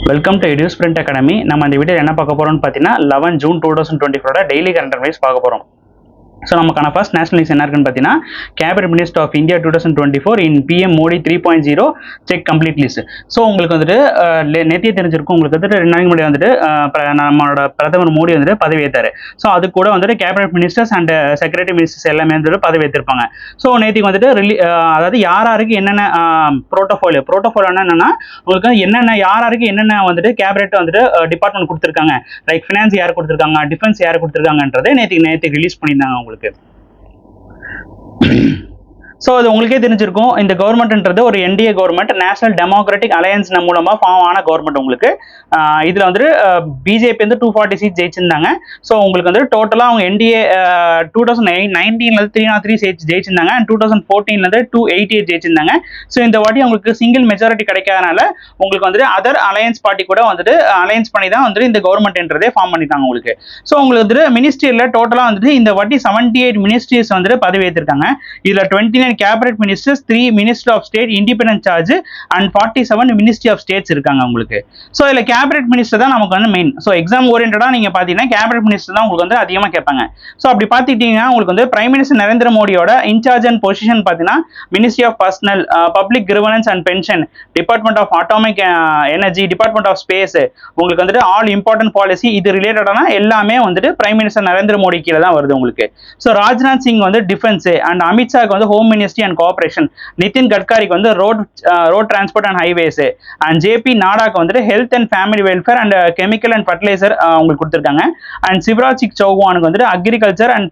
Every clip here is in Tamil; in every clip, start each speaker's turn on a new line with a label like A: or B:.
A: Welcome to Edus Print Academy. நம்ம இந்த வீடியோ என்ன பார்க்க போறோம்னு பார்த்தீங்கன்னா 11 ஜூன் 2024 டெய்லி கரண்ட் அஃபேர்ஸ் பார்க்க போறோம். ஸோ நமக்கான ஃபர்ஸ்ட் நேஷனல் நியூஸ் என்ன இருக்குன்னு பார்த்தீங்கன்னா, கேபினட் மினிஸ்டர் ஆஃப் இந்தியா 2024 இன் PM Modi 3.0 check complete list. So உங்களுக்கு வந்துட்டு நேத்தியே தெரிஞ்சிருக்கும், உங்களுக்கு வந்துட்டு 2 நாளைக்கு முன்னாடி வந்துட்டு நம்மளோட பிரதமர் மோடி வந்துட்டு பதவி ஏற்றாரு. ஸோ அது கூட வந்துட்டு cabinet ministers and secretary ministers எல்லாமே வந்துட்டு பதவி ஏற்றிருப்பாங்க. ஸோ நேற்றுக்கு வந்துட்டு அதாவது யாருக்கு என்னென்ன ப்ரோட்டோஃபோலியோ என்னன்னா, உங்களுக்கு என்னென்ன யாருக்கு என்னென்ன வந்துட்டு கேபினெட் வந்துட்டு டிபார்ட்மெண்ட் கொடுத்துருக்காங்க, லைக் ஃபினான்ஸ் யார் கொடுத்துருக்காங்க, டிஃபென்ஸ் யார் கொடுத்துருக்காங்கன்றதை நேற்று ரிலீஸ் பண்ணியிருந்தாங்க உங்களுக்கு. ஸோ அது உங்களுக்கே தெரிஞ்சிருக்கும், இந்த கவர்மெண்ட்ன்றது ஒரு NDA government, national democratic alliance மூலமா ஃபார்ம் ஆன கவர்மெண்ட். உங்களுக்கு இதுல வந்துட்டு பிஜேபி வந்து 240 சீட் ஜெயிச்சிருந்தாங்க. ஸோ உங்களுக்கு வந்து டோட்டலா அவங்க என்டிஏ 2019 303 சீட்ஸ் ஜெயிச்சிருந்தாங்க, அண்ட் 2014 288 ஜெயிச்சிருந்தாங்க. ஸோ இந்த வாட்டி உங்களுக்கு சிங்கிள் மெஜாரிட்டி கிடைக்காதனால உங்களுக்கு வந்துட்டு அதர் அலையன்ஸ் பார்ட்டி கூட வந்துட்டு அலையன்ஸ் பண்ணி தான் வந்துட்டு இந்த கவர்மெண்ட்ன்றதே ஃபார்ம் பண்ணிட்டாங்க உங்களுக்கு. ஸோ உங்களுக்கு வந்துட்டு மினிஸ்ட்ரியில டோட்டலா வந்துட்டு இந்த வாட்டி 78 மினிஸ்ட்ரிஸ் வந்துட்டு பதவி ஏற்றிருக்காங்க. இதுல 29 cabinet ministers, 3 minister of state independent charge and 47 ministry of states இருக்காங்க உங்களுக்கு. ஸோ இதுல கேபினட் மினிஸ்டர் தான் நமக்கு வந்து மெயின். ஸோ எக்ஸாம் ஓரியன்டா நீங்க பாத்தீங்கன்னா கேபினட் மினிஸ்டர் தான் உங்களுக்கு வந்து அதிகமா கேட்பாங்க. ஸோ அப்படி பாத்துட்டீங்கன்னா உங்களுக்கு வந்து பிரைம் மினிஸ்டர் நரேந்திர மோடியோட இன்சார்ஜ் அண்ட் பொசிஷன் பாத்தீங்கன்னா ministry of personnel, public grievance and pension, department of atomic energy, department of space, உங்களுக்கு வந்துட்டு ஆல் இம்பார்ட்டன்ட் பாலிசி இது ரிலேட்டடான எல்லாமே வந்துட்டு பிரைம் மினிஸ்டர் நரேந்திர மோடி கீழே தான் வருது உங்களுக்கு. ஸோ ராஜ்நாத் சிங் வந்து டிஃபென்ஸ், அண்ட் அமித்ஷாக்கு வந்து home ministry and cooperation, Nitin கட்காரிக்கு வந்து road transport and highways, and JP நாடாக்கு வந்துட்டு health and family welfare and chemical and fertiliser உங்களுக்கு கொடுத்துருக்காங்க. அண்ட் சிவராஜ் சிங் சௌஹானுக்கு வந்துட்டு agriculture and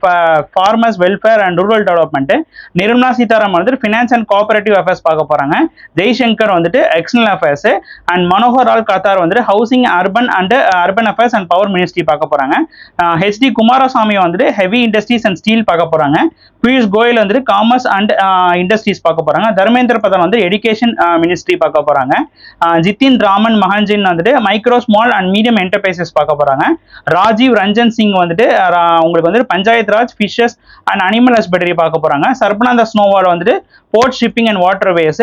A: farmers welfare and rural development, Nirmala Sitharaman வந்துட்டு ஃபினான்ஸ் அண்ட் கோஆபரேட்டிவ் அஃபேர்ஸ் பார்க்க போறாங்க. ஜெய்சங்கர் வந்துட்டு external affairs, and Manohar Lal Khattar வந்துட்டு housing, urban and urban affairs and power ministry பார்க்க போறாங்க. ஹெச்டி குமாரசாமி வந்துட்டு ஹெவி இண்டஸ்ட்ரீஸ் அண்ட் ஸ்டீல் பார்க்க போறாங்க. பியூஷ் கோயல் வந்துட்டு காமர்ஸ் அண்ட் இண்டஸ்ட்ரீஸ் பார்க்க போறாங்க. தர்மேந்திர பிரதான் வந்து எஜுகேஷன் மினிஸ்ட்ரி பார்க்க போறாங்க. ஜித்தின் ராமன் மஹாஜன் வந்துட்டு micro small and medium enterprises பார்க்க போறாங்க. ராஜீவ் ரஞ்சன் சிங் வந்துட்டு உங்களுக்கு வந்து Panchayat Raj, fishers and animal husbandry பார்க்க போறாங்க. சர்பனந்த ஸ்னோவால் வந்துட்டு port shipping and waterways,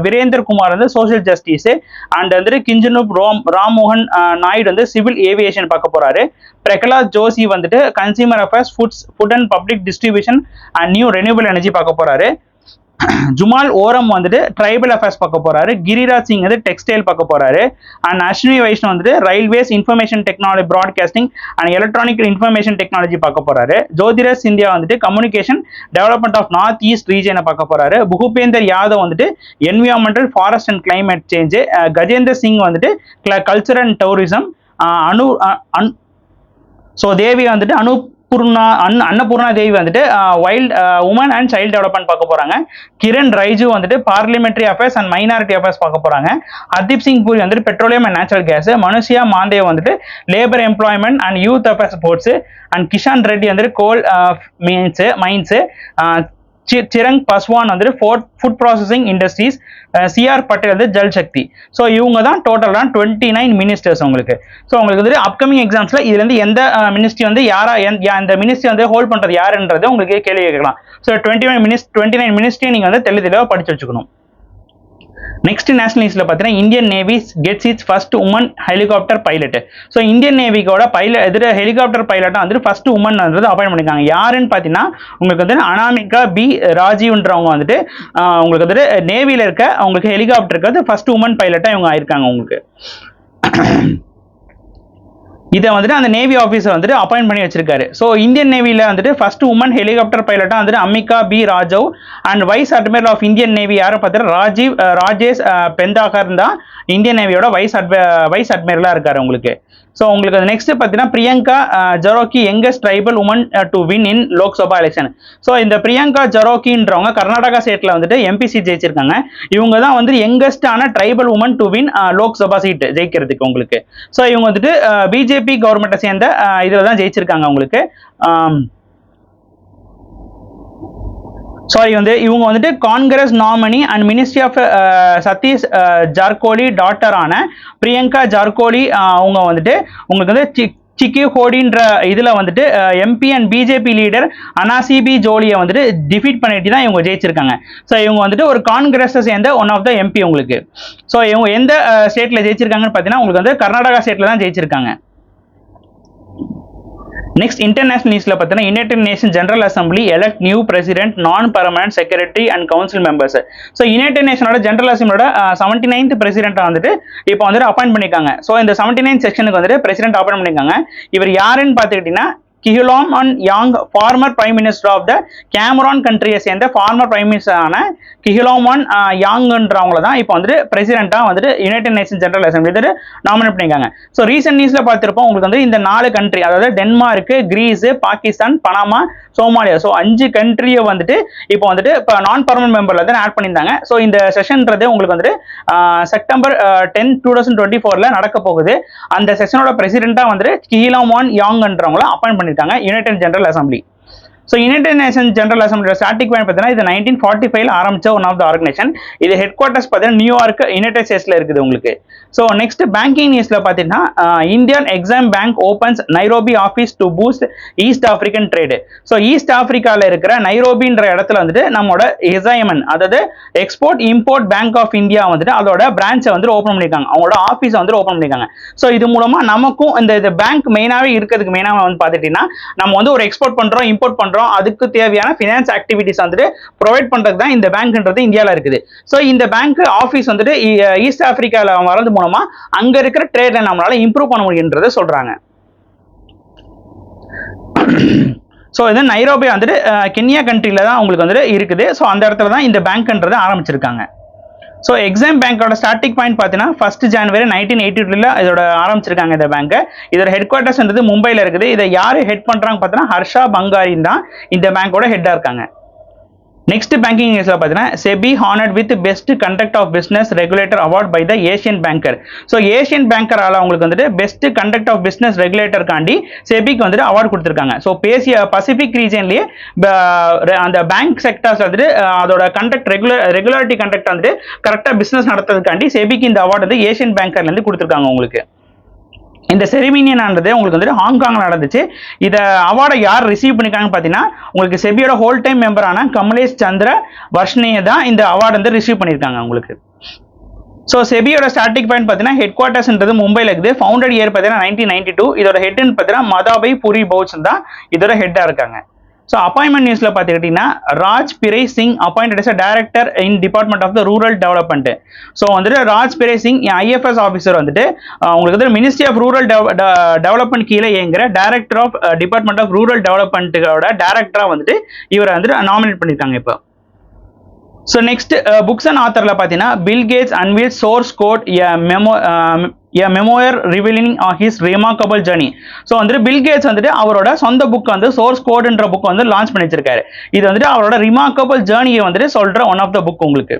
A: Virendra Kumar வந்து சோசியல் ஜஸ்டிஸ், அண்ட் வந்துட்டு கிஞ்சனூப் ராம்மோகன் நாயுடு வந்து சிவில் ஏவியேஷன் பார்க்க போறாரு. பிரகலாத் ஜோஷி வந்துட்டு consumer affairs, food and public distribution and new renewable energy பார்க்க போறாரு. ஜுமால் ஓரம் வந்துட்டு ட்ரைபல் அஃபேர்ஸ் பார்க்க போறாரு. கிரிராஜ் சிங் வந்து டெக்ஸ்டைல் பார்க்க போறாரு. அண்ட் அஸ்வினி வைஷ்ணவ் வந்துட்டு railways, information technology, broadcasting and electronic information technology பார்க்க போறாரு. ஜோதிராஜ் சிந்தியா வந்துட்டு communication development of north east ரீஜனை பார்க்க போறாரு. பூபேந்தர் யாதவ் வந்துட்டு environmental, forest and climate change. Gajendra Singh வந்துட்டு culture and tourism. So Devi வந்துட்டு அன்னபூர்ணா தேவி வந்துட்டு wild woman and child development பார்க்க போறாங்க. கிரண் ரைஜு வந்துட்டு parliamentary affairs and minority affairs பார்க்க போறாங்க. ஹர்தீப் சிங் பூரி வந்துட்டு petroleum and natural gas. Manushiya Mandev வந்துட்டு labour employment and youth affairs sports. And Kishan Reddy வந்துட்டு கோல் மைன்ஸ். சிரங் பஸ்வான் வந்துட்டு food processing industries. CR Patel வந்து ஜல் சக்தி. ஸோ இவங்க தான் டோட்டலாக 29 மினிஸ்டர்ஸ் உங்களுக்கு. ஸோ உங்களுக்கு வந்து அப்கமிங் எக்ஸாம்ஸ்ல இதுல இருந்து எந்த மினிஸ்ட்ரி வந்து இந்த மினிஸ்ட்ரி வந்து ஹோல்ட் பண்றது யாருன்றது உங்களுக்கு கேள்வி கேட்கலாம். ஸோ 29 மினிஸ்ட்ரி நீங்க வந்து தெளிவாக படிச்சு வச்சுக்கணும். நெக்ஸ்ட் நேஷனல் நியூஸ்ல பார்த்தீங்கன்னா, Indian navy gets its first woman helicopter pilot. So Indian நேவிக்கோட ஹெலிகாப்டர் பைலட்டா வந்து ஃபர்ஸ்ட் உமன் வந்து அப்பாயிண்ட் பண்ணிருக்காங்க. யாருன்னு பார்த்தீங்கன்னா உங்களுக்கு வந்து அனாமிகா பி ராஜீவ்ன்றவங்க வந்துட்டு உங்களுக்கு வந்துட்டு நேவியில இருக்க உங்களுக்கு ஹெலிகாப்டருக்கு வந்து ஃபர்ஸ்ட் உமன் பைலட்டா இவங்க ஆயிருக்காங்க உங்களுக்கு. இதை வந்துட்டு அந்த நேவி ஆஃபீஸர் வந்துட்டு அப்பாயிண்ட் பண்ணி வச்சிருக்காரு. ஸோ இந்தியன் நேவியில வந்துட்டு ஃபர்ஸ்ட் உமன் ஹெலிகாப்டர் பைலட்டா வந்துட்டு அமிகா B Rajeev. And vice admiral of Indian navy யாரும் பார்த்தீங்கன்னா ராஜேஷ் பெந்தாகர் தான் இந்தியன் நேவியோட வைஸ் அட்மிரலா இருக்காரு உங்களுக்கு. ஸோ உங்களுக்கு நெக்ஸ்ட் பார்த்தீங்கன்னா பிரியங்கா ஜரோக்கி youngest tribal woman to win in Lok Sabha election. So இந்த பிரியங்கா ஜரோக்கின்றவங்க கர்நாடகா ஸ்டேட்ல வந்துட்டு எம்பி சீட் ஜெயிச்சிருக்காங்க. இவங்க தான் வந்து யங்கஸ்டான tribal woman to win Lok Sabha seat ஜெயிக்கிறதுக்கு உங்களுக்கு. ஸோ இவங்க வந்துட்டு பிஜேபி கவர்மெண்ட்டை சேர்ந்த இதில் தான் ஜெயிச்சிருக்காங்க உங்களுக்கு. சாரி வந்து இவங்க வந்துட்டு Congress nominee and ministry of Satish Jarkiholi டாட்டரான பிரியங்கா ஜார்கோலி அவங்க வந்துட்டு உங்களுக்கு வந்து சிக்கி ஹோடின்ற இதுல வந்துட்டு MP and BJP leader Annasaheb ஜோலியை வந்துட்டு டிஃபீட் பண்ணிட்டு தான் இவங்க ஜெயிச்சிருக்காங்க. ஸோ இவங்க வந்துட்டு ஒரு காங்கிரஸை சேர்ந்த ஒன் ஆஃப் த எம்பி உங்களுக்கு. ஸோ இவங்க எந்த ஸ்டேட்ல ஜெயிச்சிருக்காங்கன்னு பார்த்தீங்கன்னா உங்களுக்கு வந்து கர்நாடகா ஸ்டேட்ல தான் ஜெயிச்சிருக்காங்க. நெக்ஸ்ட் இன்டர்நேஷனல் நியூஸ்ல பார்த்தீங்கன்னா united nation general assembly elect new president non permanent secretary and council members. So united நேஷனோட ஜெனரல் அசம்பிளியோட 79th பிரசிடென்ட்டை வந்துட்டு இப்போ வந்துட்டு அப்பாயிண்ட் பண்ணிருக்காங்க. ஸோ இந்த 79th செக்ஷனுக்கு வந்துட்டு பிரசிடென்ட் அப்பாயிண்ட் பண்ணிருக்காங்க. இவர் யாருன்னு பார்த்துக்கிட்டீங்கன்னா கிஹிலோம் Yang, former prime minister of the Cameroon கண்ட்ரியை சேர்ந்த ஃபார்மர் பிரைம் மினிஸ்டரான கிஹிலோமான் யாங்ன்றவங்கள தான் இப்போ வந்துட்டு பிரசிடென்ட்டா வந்துட்டு யுனைடெட் நேஷன் ஜெனரல் அசம்பிளி வந்துட்டு நாமினேட் பண்ணிருக்காங்க. ஸோ ரீசெண்ட் நியூஸ்ல பார்த்திருப்போம் உங்களுக்கு வந்து இந்த 4 கண்ட்ரி, அதாவது Denmark, Greece, Pakistan, Panama, Somalia, so 5 கண்ட்ரியை வந்துட்டு இப்போ வந்துட்டு இப்போ நான் பர்மனன்ட் மெம்பர்ல தான் ஆட் பண்ணியிருந்தாங்க. ஸோ இந்த செஷன்ன்றது உங்களுக்கு வந்துட்டு செப்டம்பர் 10, 2024 நடக்க போகுது. அந்த செஷனோட பிரசிடென்ட்டா வந்துட்டு கிஹிலோமான் யாங்ன்றவங்கள அப்பாயிண்ட் பண்ணிருக்காங்க united general assembly. So united nation general அசம்பிளியோட ஸ்டார்டிங் பாயிண்ட் பார்த்தீங்கன்னா இது 1945 ஆரம்பிச்ச ஒன் ஆஃப் த ஆர்கனைசேஷன். இது ஹெட் குவார்ட்டர்ஸ் பார்த்தீங்கன்னா நியூயார்க், யுனைடெட் ஸ்டேட்ஸ்ல இருக்குது உங்களுக்கு. ஸோ நெக்ஸ்ட் பேங்கிங் நியூஸ்ல பார்த்தீங்கன்னா Indian Exim bank opens Nairobi office to boost east African trade. So east ஆப்பிரிக்காவில் இருக்கிற நைரோபின்ற இடத்துல வந்துட்டு நம்மளோட எஸ்ஐஎம்என், அதாவது export import bank of India வந்துட்டு அதோட பிரான்ச்சை வந்து ஓப்பன் பண்ணிருக்காங்க, அவங்களோட ஆஃபீஸை வந்து ஓப்பன் பண்ணிருக்காங்க. ஸோ இது மூலமா நமக்கும் இந்த பேங்க் மெயினாகவே இருக்கிறதுக்கு மெயினாக வந்து பார்த்துட்டீங்கன்னா நம்ம வந்து ஒரு எக்ஸ்போர்ட் பண்றோம், இம்போர்ட் பண்றோம், அதுக்கு தேவையான ஃபினான்ஸ் ஆக்டிவிட்டிஸ் வந்துட்டு ப்ரொவைட் பண்றதுக்கு தான் இந்த பேங்க்ன்றது இந்தியாவில் இருக்குது. ஸோ இந்த பேங்க் ஆஃபீஸ் வந்துட்டு ஈஸ்ட் ஆப்பிரிக்காவில் வரது மூலமா அங்க இருக்கிற ட்ரேட்ல நம்மளால இம்ப்ரூவ் பண்ண முடியும்ன்றதை சொல்றாங்க. ஸோ இது நைரோபி வந்துட்டு கென்யா கண்ட்ரில தான் உங்களுக்கு வந்துட்டு இருக்குது. ஸோ அந்த இடத்துல தான் இந்த பேங்க்ன்றதை ஆரம்பிச்சிருக்காங்க. ஸோ எக்ஸாம் பேங்கோட ஸ்டார்டிங் பாயிண்ட் பார்த்தீங்கன்னா 1 January 1982 இதோட ஆரம்பிச்சிருக்காங்க இந்த பேங்க். இதோட ஹெட் குவார்ட்டர்ஸ்ன்றது மும்பையில் இருக்குது. இதை யாரு ஹெட் பண்றாங்க பார்த்தீங்கன்னா ஹர்ஷா பங்காரின் தான் இந்த பேங்கோட ஹெட்டா இருக்காங்க. நெக்ஸ்ட் பேங்கிங் நியூஸ்ல பார்த்தீங்கன்னா SEBI honoured with best conduct of business regulator award by the Asian banker. So Asian பேங்கரால உங்களுக்கு வந்துட்டு பெஸ்ட் கண்டக்ட் ஆஃப் பிசினஸ் ரெகுலேட்டருக்காண்டி செபிக்கு வந்துட்டு அவார்டு கொடுத்துருக்காங்க. ஸோ பசிபிக் ரீஜன்லேயே அந்த பேங்க் செக்டர்ஸ் வந்துட்டு அதோட கண்டக்ட் ரெகுலாரிட்டி கண்டக்ட் வந்துட்டு கரெக்டாக பிசினஸ் நடத்துறதுக்காண்டி செபிக்கு இந்த அவார்டு வந்து ஏஷியன் பேங்கர்ல இருந்து கொடுத்துருக்காங்க உங்களுக்கு. இந்த செரிமனியானது உங்களுக்கு வந்துட்டு ஹாங்காங்ல நடந்துச்சு. இதை அவார்டை யார் ரிசீவ் பண்ணிருக்காங்கன்னு பார்த்தீங்கன்னா உங்களுக்கு செபியோட ஹோல் டைம் மெம்பரான கமலேஷ் சந்திர வர்ஷ்னே தான் இந்த அவார்டு வந்து ரிசீவ் பண்ணியிருக்காங்க உங்களுக்கு. ஸோ செபியோட ஸ்டார்டிங் பாயிண்ட் பார்த்தீங்கன்னா ஹெட் குவார்ட்டர்ஸ்ன்றது மும்பையில் இருக்குது. ஃபவுண்டட் இயர் பார்த்தீங்கன்னா 1992. இதோட ஹெட்னு பார்த்தீங்கன்னா மதாபாய் புரி பவுச் தான் இதோட ஹெட்டாக இருக்காங்க. ஸோ அப்பாயின்மெண்ட் நியூஸ்ல பார்த்துக்கிட்டீங்கன்னா Raj Priya Singh appointed as a director in department of the rural development. So வந்துட்டு ராஜ் பிரை சிங் ஐஎஃப்எஸ் ஆஃபீஸர் வந்துட்டு உங்களுக்கு வந்து மினிஸ்ட்ரி ஆஃப் ரூரல் டெவலப்மெண்ட் கீழே இயங்குற director of department of rural டெவலப்மெண்ட்டோட டைரக்டரா வந்துட்டு இவரை வந்துட்டு நாமினேட் பண்ணியிருக்காங்க இப்போ. ஸோ நெக்ஸ்ட் புக்ஸ் அண்ட் ஆத்தர்ல பார்த்தீங்கன்னா Bill Gates unveil source code a memoir revealing his remarkable journey. ஸோ வந்துட்டு பில் கேட்ஸ் வந்துட்டு அவரோட சொந்த புக் வந்து சோர்ஸ் கோட்ன்ற புக் வந்து லான்ச் பண்ணி வச்சிருக்காரு. இது வந்துட்டு அவரோட ரிமார்க்கபிள் ஜேர்னியை வந்துட்டு சொல்ற ஒன் ஆஃப் த புக் உங்களுக்கு.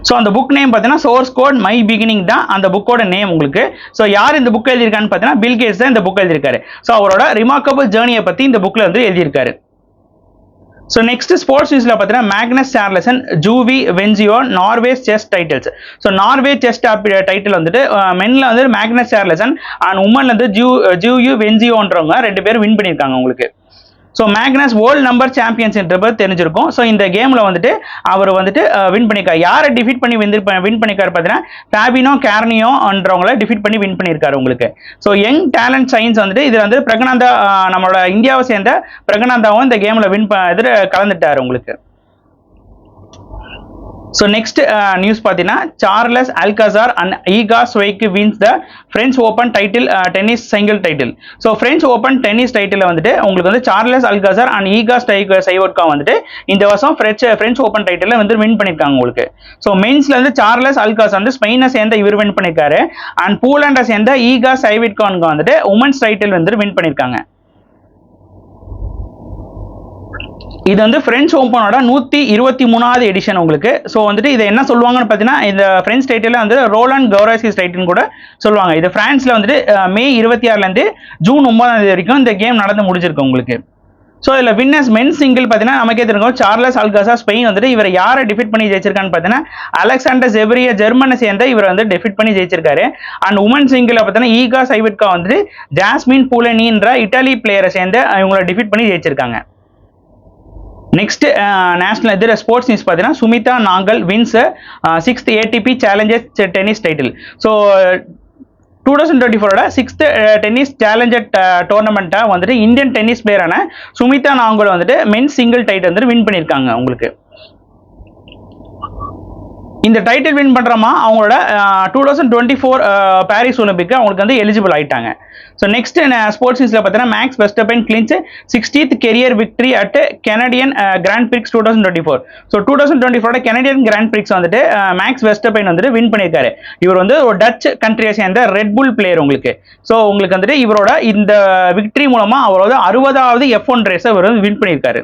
A: ஸோ அந்த புக் நேம் பார்த்தீங்கன்னா சோர்ஸ் கோட் மை பிகினிங் தான் அந்த புக்கோட நேம் உங்களுக்கு. ஸோ யார் இந்த புக் எழுதியிருக்கான்னு பார்த்தீங்கன்னா பில் கேட்ஸ் தான் இந்த புக் எழுதியிருக்காரு. ஸோ அவரோட ரிமார்க்கபிள் ஜேர்னியை பத்தி இந்த புக்ல வந்து எழுதியிருக்காரு. ஸோ நெக்ஸ்ட் ஸ்போர்ட்ஸ் நியூஸ்ல பார்த்தீங்கன்னா Magnus Carlsen Ju Wenjun Norway chess titles. So Norway chess title வந்துட்டு மென்ல வந்து மேக்னஸ் சார்லசன் அண்ட் உமன்ல வந்து ஜூயு வென்ஜியோன்றவங்க 2 பேரும் வின் பண்ணியிருக்காங்க உங்களுக்கு. ஸோ மேக்னஸ் வேர்ல்டு நம்பர் சாம்பியன்ஸ்ன்றது தெரிஞ்சிருக்கும். ஸோ இந்த கேமில் வந்துட்டு அவர் வந்துட்டு வின் பண்ணியிருக்காரு. யாரை டிஃபீட் பண்ணி வின் பண்ணியிருக்காரு பார்த்தீங்கன்னா ஃபேபினோ கேர்னியோன்றவங்களை டிஃபீட் பண்ணி வின் பண்ணியிருக்காரு உங்களுக்கு. ஸோ யங் டேலண்ட் சயின்ஸ் வந்துட்டு இது வந்து பிரகனந்தா, நம்மளோட இந்தியாவை சேர்ந்த பிரகனந்தாவும் இந்த கேமில் கலந்துட்டாரு உங்களுக்கு. ஸோ நெக்ஸ்ட் நியூஸ் பார்த்தீங்கன்னா Charles Alcaraz and Iga Swiatek wins the French Open title tennis single title. So French Open tennis title வந்துட்டு உங்களுக்கு வந்து Charles Alcaraz and Iga Swiatek வந்துட்டு இந்த வருஷம் பிரெஞ்ச் ஓப்பன் டைட்டில் வந்து வின் பண்ணியிருக்காங்க உங்களுக்கு. ஸோ மென்ஸ்ல இருந்து சார்லஸ் அல்கசார் வந்து ஸ்பெயினை சேர்ந்த இவர் வின் பண்ணியிருக்காரு. அண்ட் போலண்டை சேர்ந்த ஈகா ஸ்வைட்கா வந்துட்டு உமன்ஸ் டைட்டில் வந்து வின் பண்ணியிருக்காங்க. இது வந்து பிரெஞ்ச் ஓப்பனோட 123வது எடிஷன் உங்களுக்கு. ஸோ வந்துட்டு இதை என்ன சொல்லுவாங்கன்னு பார்த்தீங்கன்னா இந்த பிரெஞ்ச் டைட்டில் வந்து ரோலண்ட் கரோசிஸ் டைட்டில் கூட சொல்லுவாங்க. இது பிரான்ஸ்ல வந்துட்டு மே 26 ஜூன் 9 வரைக்கும் இந்த கேம் நடந்து முடிஞ்சிருக்கு உங்களுக்கு. ஸோ இதில் வின்னர்ஸ் மென் சிங்கிள் பார்த்தீங்கன்னா நமக்கே தெரியும் சார்லஸ் அல்காசா ஸ்பெயின் வந்துட்டு இவர் யாரை டிஃபீட் பண்ணி ஜெயிச்சிருக்கான்னு பார்த்தீங்கன்னா அலெக்சாண்டர் ஜெவரிய ஜெர்மனை சேர்ந்த இவர் வந்து டிஃபீட் பண்ணி ஜெயிச்சிருக்காரு. அண்ட் உமன் சிங்கிள் பார்த்தீங்கன்னா ஈகா சைவிட்கா வந்துட்டு ஜாஸ்மின் பூலனின்ற இட்டாலி பிளேயரை சேர்ந்த இவங்களை டிஃபீட் பண்ணி ஜெயிச்சிருக்காங்க. நெக்ஸ்ட் நேஷனல் இது ஸ்போர்ட்ஸ் நியூஸ் பார்த்தீங்கன்னா Sumit Nagal wins 6th ATP challengers tennis title. So 2024 6th tennis challenger டோர்னமெண்ட்டை வந்துட்டு இந்தியன் டென்னிஸ் பிளேயரான சுமிதா நாகல் வந்துட்டு மென் சிங்கிள் டைட்டில் வந்துட்டு வின் பண்ணியிருக்காங்க. உங்களுக்கு இந்த டைட்டில் வின் பண்ணுறமா அவங்களோட 2024 பாரிஸ் ஒலிம்பிக்கு அவங்களுக்கு வந்து எலிஜிபிள் ஆயிட்டாங்க. ஸோ நெக்ஸ்ட் ஸ்போர்ட்ஸ் நியூஸில் பார்த்தீங்கன்னா Max Verstappen clinch 60th career victory at Canadian grand prix 2024. So 2024 Canadian grand prix வந்துட்டு மேக்ஸ் வெஸ்டர்பென் வந்துட்டு வின் பண்ணியிருக்காரு. இவர் வந்து ஒரு டச் கண்ட்ரியை சேர்ந்த ரெட் புல் பிளேயர் உங்களுக்கு. ஸோ உங்களுக்கு வந்துட்டு இவரோட இந்த விக்டரி மூலமாக அவரோட 60வது F1 ரேஸை இவர் வந்து வின் பண்ணியிருக்காரு.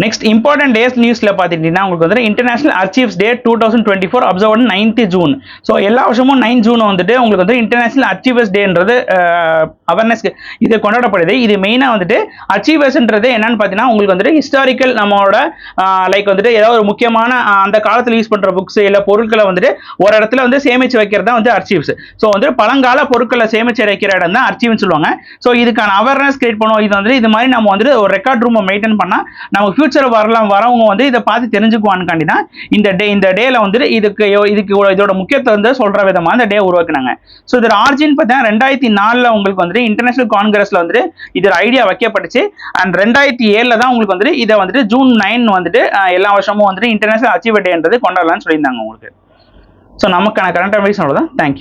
A: நெக்ஸ்ட் இம்பார்ட்டன்ட் டேஸ் நியூஸ்ல பாத்தீங்கன்னா உங்களுக்கு வந்து இன்டர்நேஷனல் அச்சீவ்ஸ் டே 2024 அப்சர்வ் 9th ஜூன். ஸோ எல்லா வருஷமும் 9 ஜூன் வந்துட்டு உங்களுக்கு வந்து இன்டர்நேஷனல் அச்சீவர்ஸ் டேன்றது அவேர்னஸ் இது கொண்டாடப்படுது. இது மெயினா வந்துட்டு அச்சீவர்ஸ்ன்றது என்னன்னு பார்த்தீங்கன்னா உங்களுக்கு வந்துட்டு ஹிஸ்டாரிக்கல் நம்மளோட லைக் வந்துட்டு ஏதாவது ஒரு முக்கியமான அந்த காலத்தில் யூஸ் பண்ற புக்ஸ் இல்லை பொருட்களை வந்துட்டு ஒரு இடத்துல வந்து சேமிச்சு வைக்கிறது தான் வந்து அச்சீவ்ஸ். ஸோ வந்து பழங்கால பொருட்களை சேமிச்சு வைக்கிற இடம் தான் அச்சீவ்னு சொல்லுவாங்க. ஸோ இதுக்கான அவேர்னஸ் கிரியேட் பண்ணுவோம். இது வந்து இது மாதிரி நம்ம வந்துட்டு ஒரு ரெக்கார்ட் ரூமை மெயின்டைன் பண்ணா நமக்கு ஃபியூச்சர் வரவங்க வந்து இதை பார்த்து தெரிஞ்சுக்குவான்னு தான் இந்த டேல வந்து இதுக்கு இதோட முக்கியத்துவம் வந்து சொல்ற விதமா இந்த டே உருவாக்குனாங்க. ஸோ இதோட ஆர்ஜின் பார்த்தீங்கன்னா 2004 உங்களுக்கு வந்துட்டு இன்டர்நேஷனல் காங்கிரஸ்ல வந்துட்டு இதோட ஐடியா வைக்கப்பட்டுச்சு. அண்ட் 2007 தான் உங்களுக்கு வந்துட்டு இதை வந்துட்டு ஜூன் 9 வந்துட்டு எல்லா வருஷமும் வந்துட்டு இன்டர்நேஷனல் அச்சீவர் டேன்றது கொண்டாடலாம்னு சொல்லியிருந்தாங்க உங்களுக்கு. ஸோ நமக்கான கரண்ட் அஃபேர்ஸ் அவ்வளோதான். தேங்க்யூ.